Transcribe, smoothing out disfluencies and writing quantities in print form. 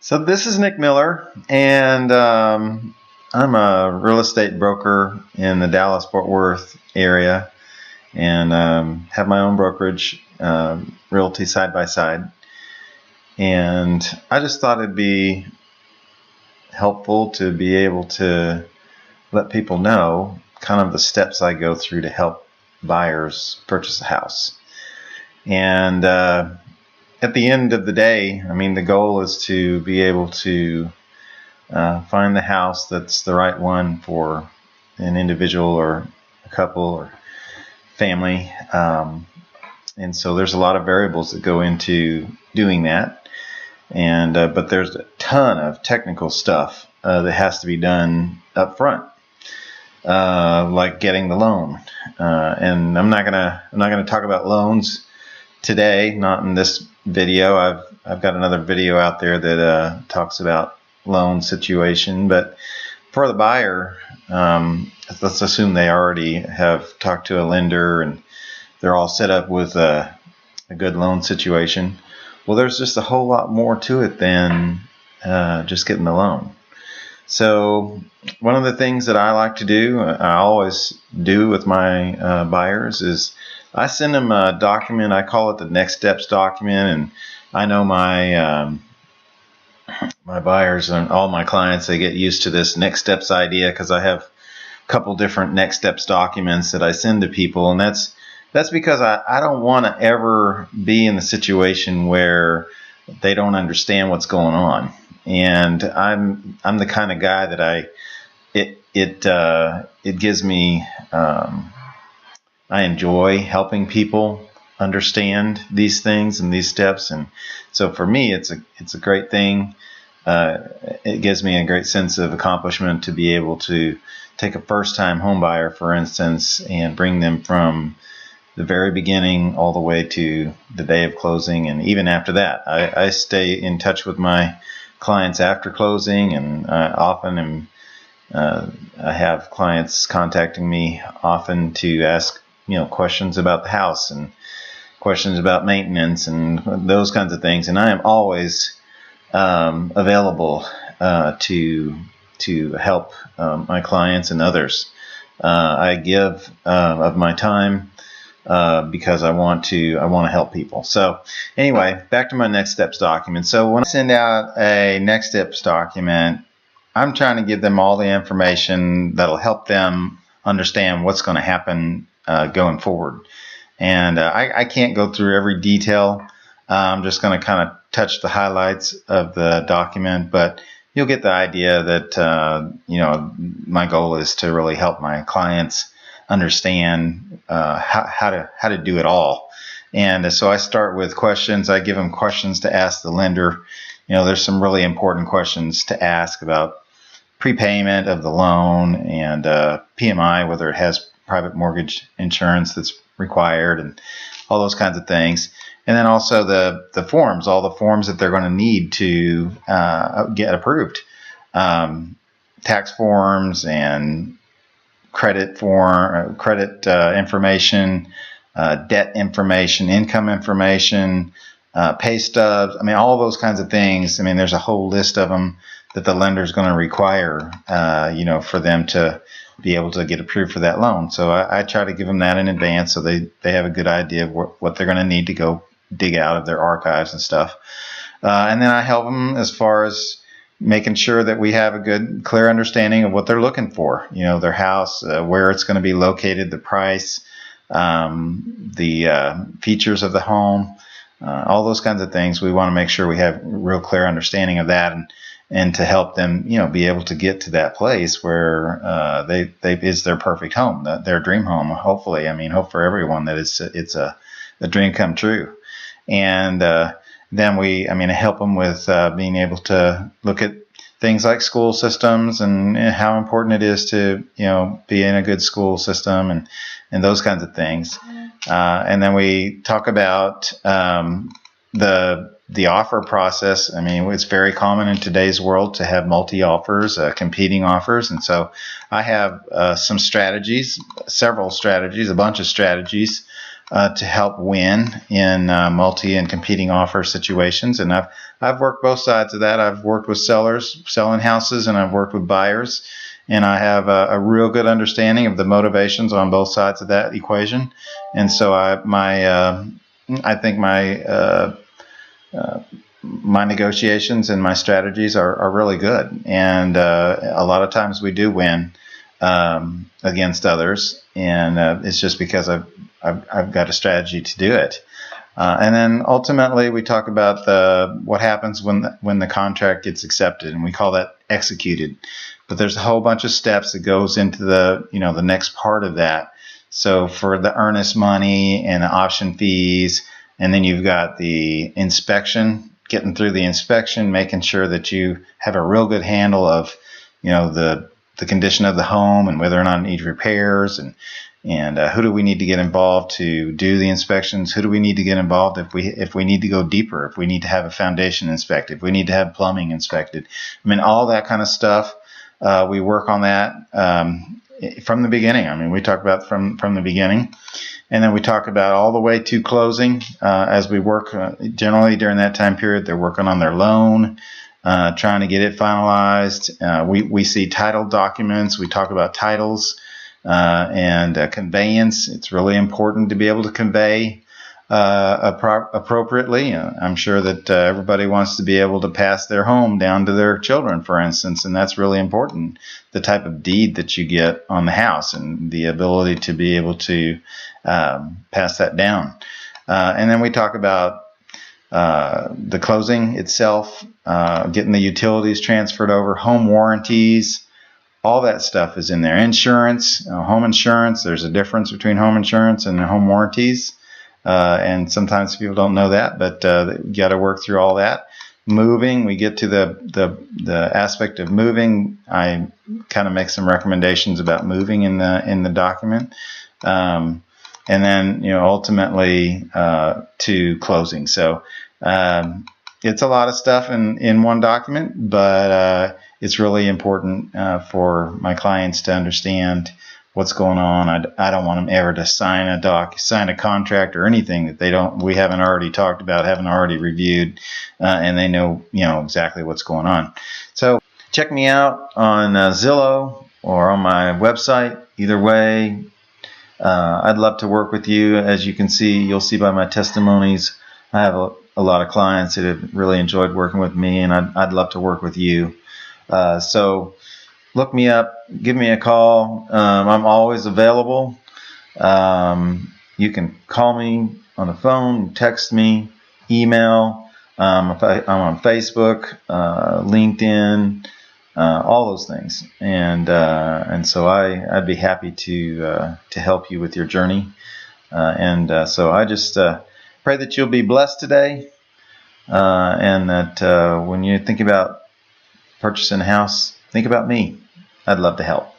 So this is Nick Miller, and I'm a real estate broker in the Dallas-Fort Worth area, and have my own brokerage, Realty Side by Side. And I just thought it'd be helpful to be able to let people know kind of the steps I go through to help buyers purchase a house. And at the end of the day, I mean, the goal is to be able to find the house that's the right one for an individual or a couple or family. And so there's a lot of variables that go into doing that. And but there's a ton of technical stuff that has to be done up front, like getting the loan. And I'm not gonna talk about loans today, not in this video. I've got another video out there that talks about loan situation. But for the buyer, let's assume they already have talked to a lender and they're all set up with a good loan situation. Well, there's just a whole lot more to it than just getting the loan. So one of the things that I like to do, I always do with my buyers, is I send them a document. I call it the next steps document. And I know my my buyers and all my clients, they get used to this next steps idea because I have a couple different next steps documents that I send to people. And that's because I don't want to ever be in the situation where they don't understand what's going on. And I'm the kind of guy that it gives me, I enjoy helping people understand these things and these steps. And so for me, it's a great thing. It gives me a great sense of accomplishment to be able to take a first-time home buyer, for instance, and bring them from the very beginning all the way to the day of closing. And even after that, I stay in touch with my clients after closing, and often I have clients contacting me often to ask questions about the house and questions about maintenance and those kinds of things. And I am always available to help my clients and others. I give of my time because I want to help people. So anyway, back to my next steps document. So when I send out a next steps document, I'm trying to give them all the information that'll help them understand what's going to happen going forward. And I can't go through every detail. I'm just going to kind of touch the highlights of the document, but you'll get the idea that my goal is to really help my clients understand how to do it all. And so I start with questions. I give them questions to ask the lender. There's some really important questions to ask about prepayment of the loan and PMI, whether it has private mortgage insurance that's required, and all those kinds of things. And then also the forms, all the forms that they're going to need to get approved, tax forms and credit information, debt information, income information, pay stubs. I mean, all those kinds of things. I mean, there's a whole list of them that the lender is going to require, for them to be able to get approved for that loan. So I try to give them that in advance so they have a good idea of what they're going to need to go dig out of their archives and stuff. And then I help them as far as making sure that we have a good, clear understanding of what they're looking for. Their house, where it's going to be located, the price, the features of the home, all those kinds of things. We want to make sure we have real clear understanding of that, and to help them, be able to get to that place where they is their perfect home, their dream home. Hopefully, hope for everyone that it's a dream come true. And then I help them with being able to look at things like school systems and how important it is to be in a good school system and those kinds of things. And then we talk about the offer process. It's very common in today's world to have multi-offers, competing offers. And so I have several strategies, a bunch of strategies to help win in multi and competing offer situations. And I've worked both sides of that. I've worked with sellers selling houses, and I've worked with buyers, and I have a real good understanding of the motivations on both sides of that equation. And so I think my negotiations and my strategies are really good, and a lot of times we do win against others, and it's just because I've got a strategy to do it. And then ultimately we talk about what happens when the contract gets accepted, and we call that executed. But there's a whole bunch of steps that goes into the next part of that. So for the earnest money and the option fees, and then you've got the inspection, getting through the inspection, making sure that you have a real good handle of the condition of the home and whether or not it needs repairs, and who do we need to get involved to do the inspections, who do we need to get involved if we need to go deeper, if we need to have a foundation inspected, if we need to have plumbing inspected. I mean, all that kind of stuff. We work on that from the beginning. I mean, we talk about from the beginning, and then we talk about all the way to closing as we work. Generally during that time period, they're working on their loan, trying to get it finalized. We see title documents. We talk about titles and conveyance. It's really important to be able to convey appropriately. I'm sure that everybody wants to be able to pass their home down to their children, for instance, and that's really important. The type of deed that you get on the house and the ability to be able to pass that down. And then we talk about the closing itself, getting the utilities transferred over, home warranties, all that stuff is in there. Insurance, home insurance. There's a difference between home insurance and home warranties. And sometimes people don't know that, but you got to work through all that. Moving, we get to the aspect of moving. I kind of make some recommendations about moving in the document, and then ultimately to closing. So it's a lot of stuff in one document, but it's really important for my clients to understand what's going on. I don't want them ever to sign a contract or anything that we haven't already talked about, haven't already reviewed, and they know exactly what's going on. So check me out on Zillow or on my website. Either way, I'd love to work with you. As you can see, you'll see by my testimonies, I have a lot of clients that have really enjoyed working with me, and I'd love to work with you. So look me up, give me a call. I'm always available. You can call me on the phone, text me, email. I'm on Facebook, LinkedIn, all those things. And so I'd be happy to help you with your journey. So I just pray that you'll be blessed today, and that when you think about purchasing a house, think about me. I'd love to help.